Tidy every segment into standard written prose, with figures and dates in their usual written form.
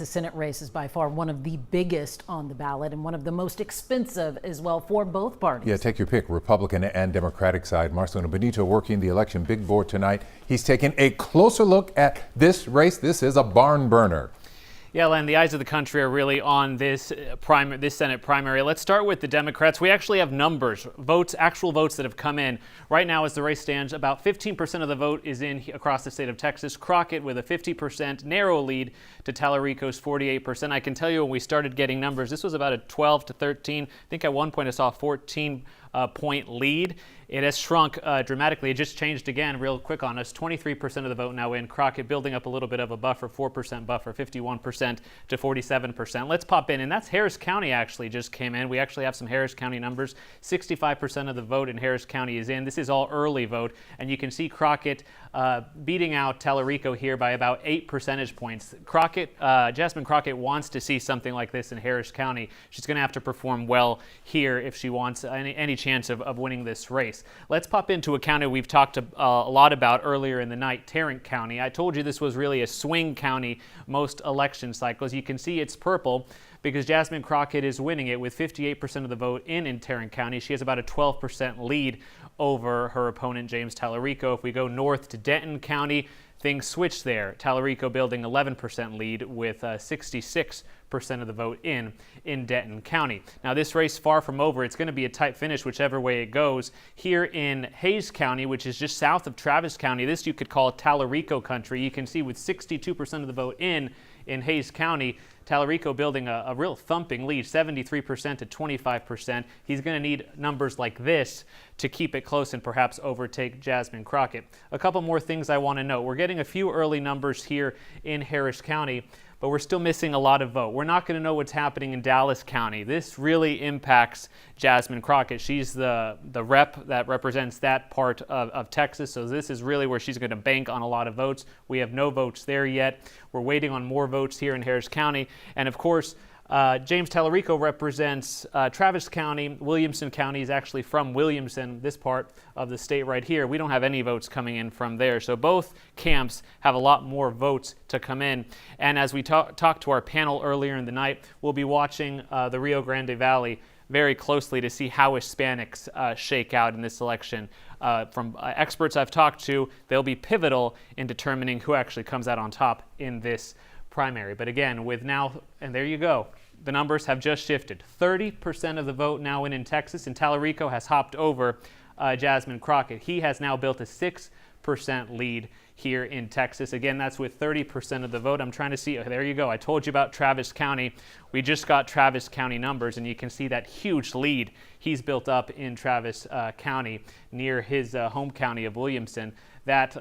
The Senate race is by far one of the biggest on the ballot and one of the most expensive as well for both parties. Yeah, take your pick, Republican and Democratic side. Marcelino Benito working the election big board tonight. He's taking a closer look at this race. This is a barn burner. Yeah, Len, the eyes of the country are really on this Senate primary. Let's start with the Democrats. We actually have numbers, actual votes that have come in. Right now, as the race stands, about 15% of the vote is in across the state of Texas. Crockett with a 50% narrow lead to Tallarico's 48%. I can tell you when we started getting numbers, this was about a 12 to 13. I think at one point I saw a 14-point lead. It has shrunk dramatically. It just changed again real quick on us. 23% of the vote now in. Crockett building up a little bit of a buffer, 4% buffer, 51% to 47%. Let's pop in, and that's Harris County actually just came in. We actually have some Harris County numbers. 65% of the vote in Harris County is in. This is all early vote, and you can see Crockett beating out Tallarico here by about 8 percentage points. Jasmine Crockett wants to see something like this in Harris County. She's going to have to perform well here if she wants any chance of winning this race. Let's pop into a county we've talked a lot about earlier in the night, Tarrant County. I told you this was really a swing county most election cycles. You can see it's purple because Jasmine Crockett is winning it with 58% of the vote in Tarrant County. She has about a 12% lead over her opponent, James Tallarico. If we go north to Denton County, things switch there. Tallarico building 11% lead with 66% of the vote in Denton County. Now this race far from over. It's going to be a tight finish whichever way it goes. Here in Hays County, which is just south of Travis County, this you could call Tallarico country. You can see with 62% of the vote in Hays County, Tallarico building a real thumping lead, 73% to 25%. He's going to need numbers like this to keep it close and perhaps overtake Jasmine Crockett. A couple more things I want to note. We're getting a few early numbers here in Harris County, but we're still missing a lot of vote. We're not going to know what's happening in Dallas County. This really impacts Jasmine Crockett. She's the rep that represents that part of Texas, so this is really where she's going to bank on a lot of votes. We have no votes there yet. We're waiting on more votes here in Harris County. And of course, James Tallarico represents Travis County. Williamson County is actually from Williamson, this part of the state right here. We don't have any votes coming in from there. So both camps have a lot more votes to come in. And as we talked to our panel earlier in the night, we'll be watching the Rio Grande Valley very closely to see how Hispanics shake out in this election. From experts I've talked to, they'll be pivotal in determining who actually comes out on top in this primary. But again, with now, and there you go, the numbers have just shifted. 30% of the vote now in Texas, and Tallarico has hopped over Jasmine Crockett. He has now built a 6% lead here in Texas. Again, that's with 30% of the vote. I'm trying to see, there you go. I told you about Travis County. We just got Travis County numbers, and you can see that huge lead he's built up in Travis County near his home county of Williamson. That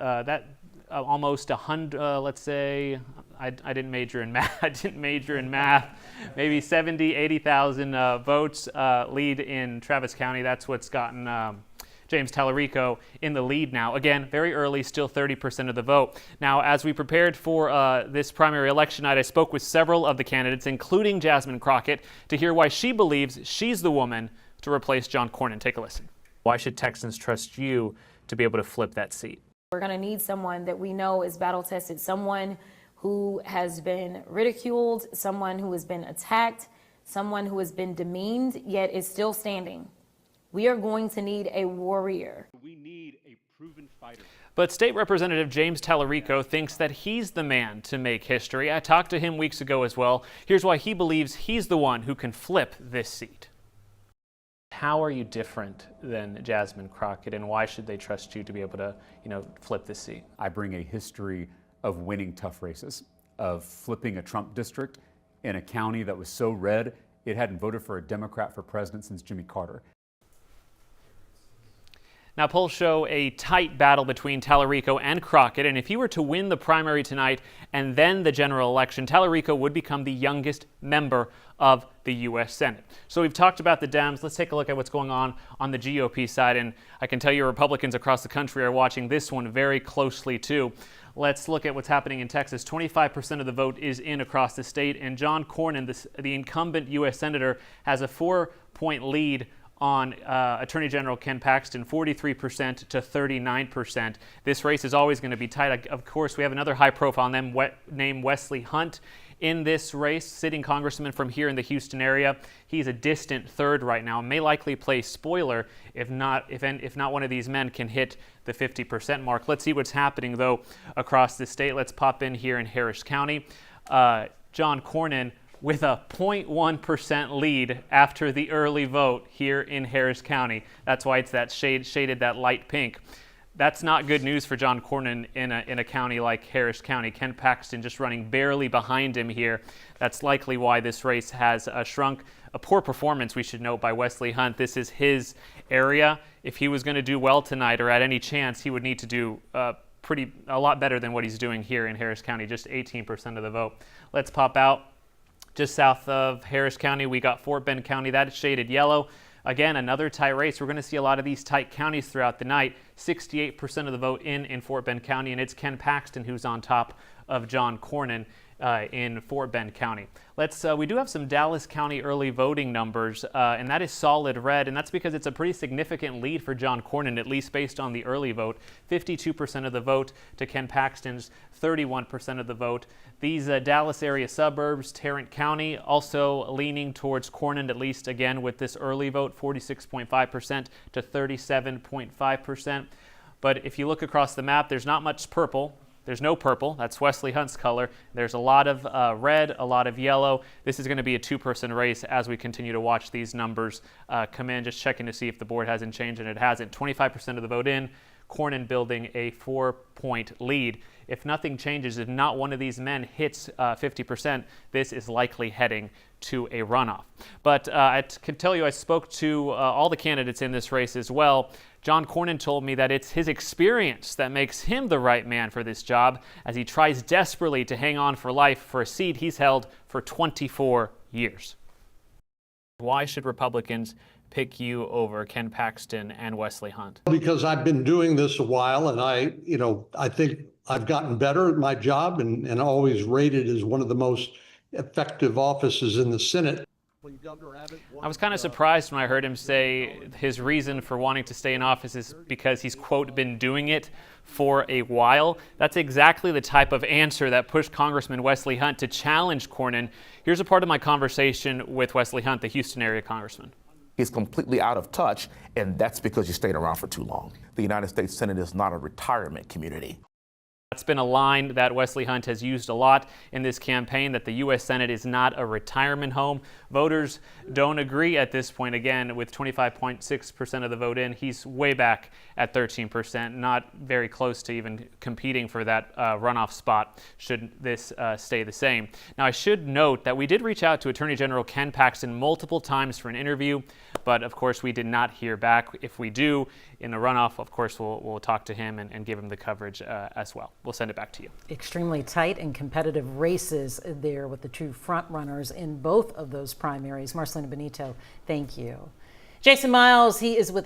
almost 100, let's say, I didn't major in math. I didn't major in math. Maybe 70, 80,000 votes lead in Travis County. That's what's gotten James Tallarico in the lead now. Again, very early, still 30% of the vote. Now, as we prepared for this primary election night, I spoke with several of the candidates, including Jasmine Crockett, to hear why she believes she's the woman to replace John Cornyn. Take a listen. Why should Texans trust you to be able to flip that seat? We're going to need someone that we know is battle-tested, someone who has been ridiculed, someone who has been attacked, someone who has been demeaned, yet is still standing. We are going to need a warrior. We need a proven fighter. But State Representative James Tallarico thinks that he's the man to make history. I talked to him weeks ago as well. Here's why he believes he's the one who can flip this seat. How are you different than Jasmine Crockett, and why should they trust you to be able to, flip this seat? I bring a history of winning tough races, of flipping a Trump district in a county that was so red it hadn't voted for a Democrat for president since Jimmy Carter. Now, polls show a tight battle between Tallarico and Crockett, and if he were to win the primary tonight and then the general election, Tallarico would become the youngest member of the U.S. Senate. So we've talked about the Dems. Let's take a look at what's going on the GOP side, and I can tell you Republicans across the country are watching this one very closely too. Let's look at what's happening in Texas. 25% of the vote is in across the state, and John Cornyn, the incumbent U.S. Senator, has a 4-point lead on Attorney General Ken Paxton, 43% to 39%. This race is always going to be tight. Of course, we have another high profile named Wesley Hunt in this race, sitting congressman from here in the Houston area. He's a distant third right now, may likely play spoiler if not one of these men can hit the 50% mark. Let's see what's happening, though, across the state. Let's pop in here in Harris County. John Cornyn with a 0.1% lead after the early vote here in Harris County. That's why it's that shaded that light pink. That's not good news for John Cornyn in a county like Harris County. Ken Paxton just running barely behind him here. That's likely why this race has shrunk. A poor performance, we should note, by Wesley Hunt. This is his area. If he was going to do well tonight, or at any chance, he would need to do a lot better than what he's doing here in Harris County, just 18% of the vote. Let's pop out. Just south of Harris County, we got Fort Bend County. That is shaded yellow. Again, another tight race. We're going to see a lot of these tight counties throughout the night. 68% of the vote in Fort Bend County, and it's Ken Paxton who's on top of John Cornyn in Fort Bend County. We do have some Dallas County early voting numbers, and that is solid red, and that's because it's a pretty significant lead for John Cornyn, at least based on the early vote. 52% of the vote to Ken Paxton's 31% of the vote. These Dallas area suburbs, Tarrant County, also leaning towards Cornyn, at least again with this early vote, 46.5% to 37.5%. But if you look across the map, there's not much purple. There's no purple. That's Wesley Hunt's color. There's a lot of red, a lot of yellow. This is going to be a two-person race as we continue to watch these numbers come in. Just checking to see if the board hasn't changed, and it hasn't. 25% of the vote in. Cornyn building a 4-point lead. If nothing changes, if not one of these men hits 50%, this is likely heading to a runoff. But I can tell you, I spoke to all the candidates in this race as well. John Cornyn told me that it's his experience that makes him the right man for this job, as he tries desperately to hang on for life for a seat he's held for 24 years. Why should Republicans pick you over Ken Paxton and Wesley Hunt? Because I've been doing this a while, and I think I've gotten better at my job and always rated as one of the most effective offices in the Senate. I was kind of surprised when I heard him say his reason for wanting to stay in office is because he's, quote, been doing it for a while. That's exactly the type of answer that pushed Congressman Wesley Hunt to challenge Cornyn. Here's a part of my conversation with Wesley Hunt, the Houston area congressman. He's completely out of touch, and that's because you stayed around for too long. The United States Senate is not a retirement community. That's been a line that Wesley Hunt has used a lot in this campaign, that the U.S. Senate is not a retirement home. Voters don't agree at this point. Again, with 25.6% of the vote in, he's way back at 13%, not very close to even competing for that runoff spot should this stay the same. Now, I should note that we did reach out to Attorney General Ken Paxton multiple times for an interview, but of course we did not hear back. If we do in the runoff, of course we'll talk to him and give him the coverage as well. We'll send it back to you. Extremely tight and competitive races there with the true front runners in both of those primaries. Marcelina Benito, thank you. Jason Miles, he is with